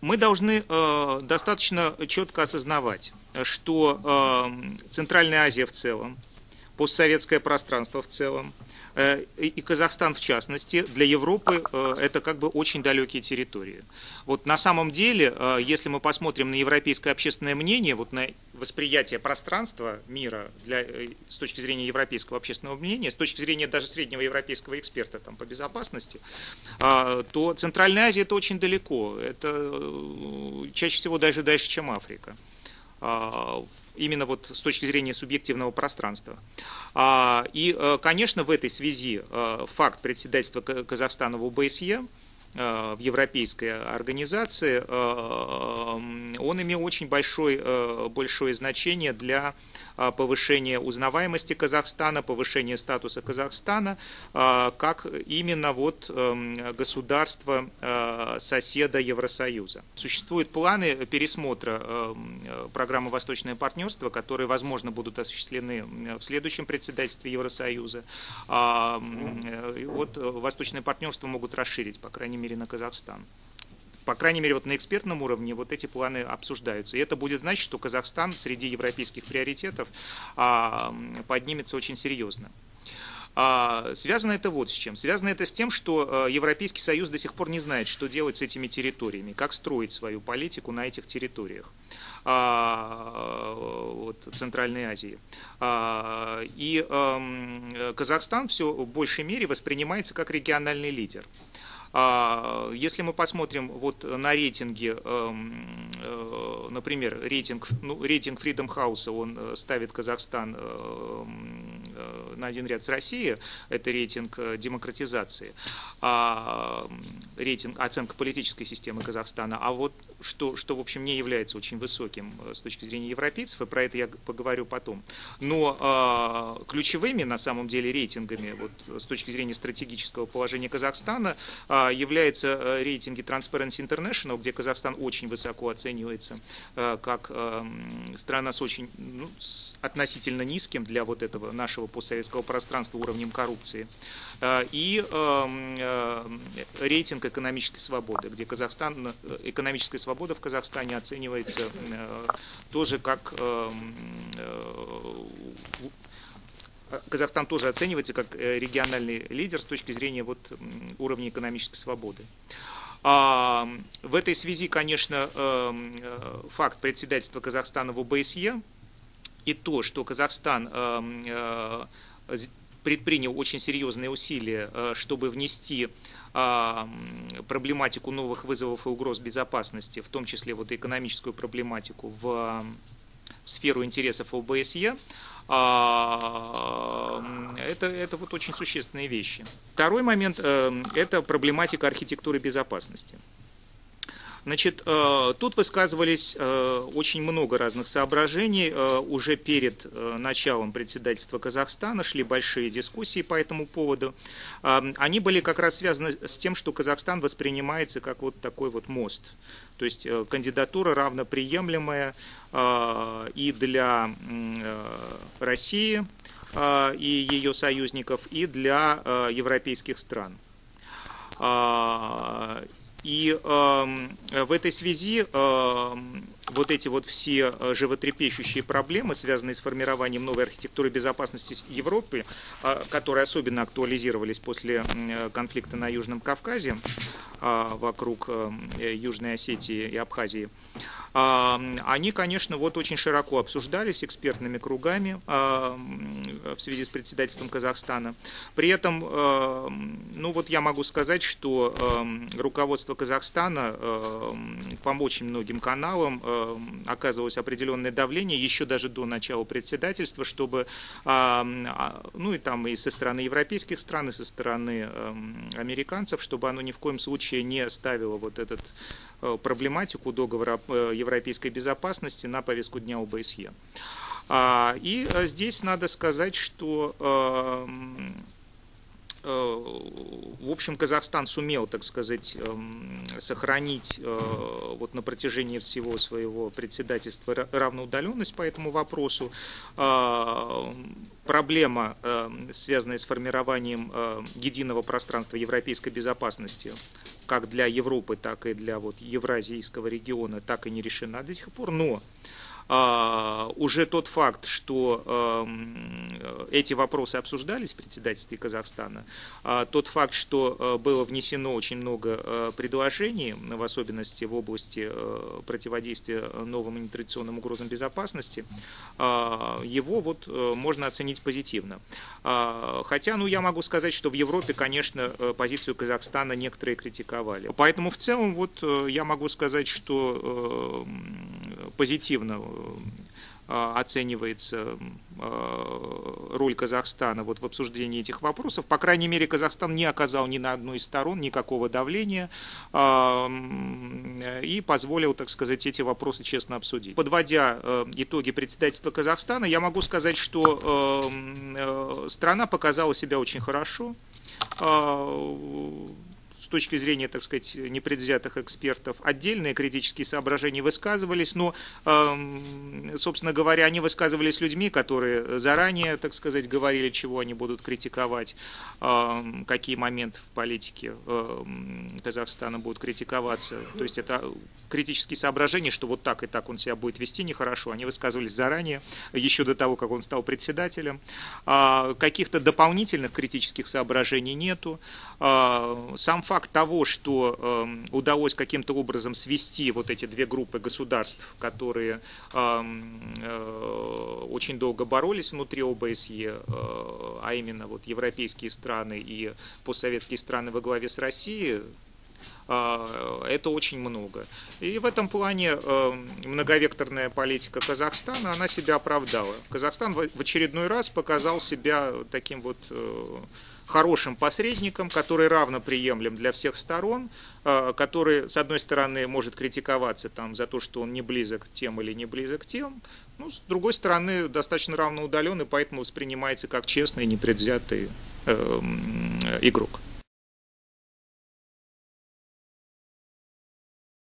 Мы должны достаточно четко осознавать, что Центральная Азия в целом, постсоветское пространство в целом, и Казахстан в частности, для Европы это как бы очень далекие территории. Вот на самом деле, если мы посмотрим на европейское общественное мнение, вот на восприятие пространства мира с точки зрения европейского общественного мнения, с точки зрения даже среднего европейского эксперта там, по безопасности, то Центральная Азия это очень далеко, это чаще всего даже дальше, чем Африка. Именно вот с точки зрения субъективного пространства. И, конечно, в этой связи факт председательства Казахстана в ОБСЕ, в европейской организации, он имел очень большое значение для повышения узнаваемости Казахстана, повышения статуса Казахстана, как именно вот государства соседа Евросоюза. Существуют планы пересмотра программы «Восточное партнерство», которые, возможно, будут осуществлены в следующем председательстве Евросоюза. Вот «Восточное партнерство» могут расширить, по крайней мере, на Казахстан. По крайней мере, вот на экспертном уровне вот эти планы обсуждаются. И это будет значить, что Казахстан среди европейских приоритетов поднимется очень серьезно. Связано это вот с чем. Связано это с тем, что Европейский Союз до сих пор не знает, что делать с этими территориями, как строить свою политику на этих территориях вот, Центральной Азии. И Казахстан все в большей мере воспринимается как региональный лидер. Если мы посмотрим вот на рейтинги, например, рейтинг Freedom House, он ставит Казахстан на один ряд с Россией, это рейтинг демократизации, рейтинг оценка политической системы Казахстана, а вот что в общем не является очень высоким с точки зрения европейцев, и про это я поговорю потом. Но ключевыми на самом деле рейтингами вот, с точки зрения стратегического положения Казахстана являются рейтинги Transparency International, где Казахстан очень высоко оценивается как страна с очень с относительно низким для вот этого нашего постсоветского пространства уровнем коррупции, и рейтинг экономической свободы, где экономическая свобода в Казахстане оценивается тоже как Казахстан тоже оценивается как региональный лидер с точки зрения вот уровня экономической свободы. В этой связи, конечно, факт председательства Казахстана в ОБСЕ и то, что Казахстан предпринял очень серьезные усилия, чтобы внести проблематику новых вызовов и угроз безопасности, в том числе вот экономическую проблематику, в сферу интересов ОБСЕ, это вот очень существенные вещи. Второй момент – это проблематика архитектуры безопасности. Значит, тут высказывались очень много разных соображений. Уже перед началом председательства Казахстана шли большие дискуссии по этому поводу. Они были как раз связаны с тем, что Казахстан воспринимается как вот такой вот мост. То есть кандидатура равноприемлемая и для России и ее союзников, и для европейских стран. И в этой связи вот эти вот все животрепещущие проблемы, связанные с формированием новой архитектуры безопасности Европы, которые особенно актуализировались после конфликта на Южном Кавказе, вокруг Южной Осетии и Абхазии, они, конечно, вот очень широко обсуждались экспертными кругами в связи с председательством Казахстана. При этом, ну вот я могу сказать, что руководство Казахстана по очень многим каналам оказывалось определенное давление еще даже до начала председательства, чтобы, ну и там и со стороны европейских стран, и со стороны американцев, чтобы оно ни в коем случае не ставило вот эту проблематику договора европейской безопасности на повестку дня ОБСЕ. И здесь надо сказать, что в общем, Казахстан сумел, так сказать, сохранить вот на протяжении всего своего председательства равноудаленность по этому вопросу. Проблема, связанная с формированием единого пространства европейской безопасности, как для Европы, так и для Евразийского региона, так и не решена до сих пор. Но уже тот факт, что эти вопросы обсуждались в председательстве Казахстана, тот факт, что было внесено очень много предложений, в особенности в области противодействия новым и нетрадиционным угрозам безопасности, его можно оценить позитивно. Хотя, я могу сказать, что в Европе, конечно, позицию Казахстана некоторые критиковали. Поэтому в целом я могу сказать, что позитивно оценивается роль Казахстана в обсуждении этих вопросов. По крайней мере, Казахстан не оказал ни на одной из сторон никакого давления и позволил, так сказать, эти вопросы честно обсудить. Подводя итоги председательства Казахстана, я могу сказать, что страна показала себя очень хорошо. С точки зрения, так сказать, непредвзятых экспертов, отдельные критические соображения высказывались, но, собственно говоря, они высказывались людьми, которые заранее, так сказать, говорили, чего они будут критиковать, какие моменты в политике Казахстана будут критиковаться. То есть это критические соображения, что так и так он себя будет вести нехорошо, они высказывались заранее, еще до того, как он стал председателем. Каких-то дополнительных критических соображений нету. Сам факт того, что удалось каким-то образом свести эти две группы государств, которые очень долго боролись внутри ОБСЕ, а именно европейские страны и постсоветские страны во главе с Россией, это очень много. И в этом плане многовекторная политика Казахстана, она себя оправдала. Казахстан в очередной раз показал себя таким хорошим посредником, который равноприемлем для всех сторон, который, с одной стороны, может критиковаться за то, что он не близок к тем или не близок к тем, с другой стороны, достаточно равноудален и поэтому воспринимается как честный и непредвзятый игрок.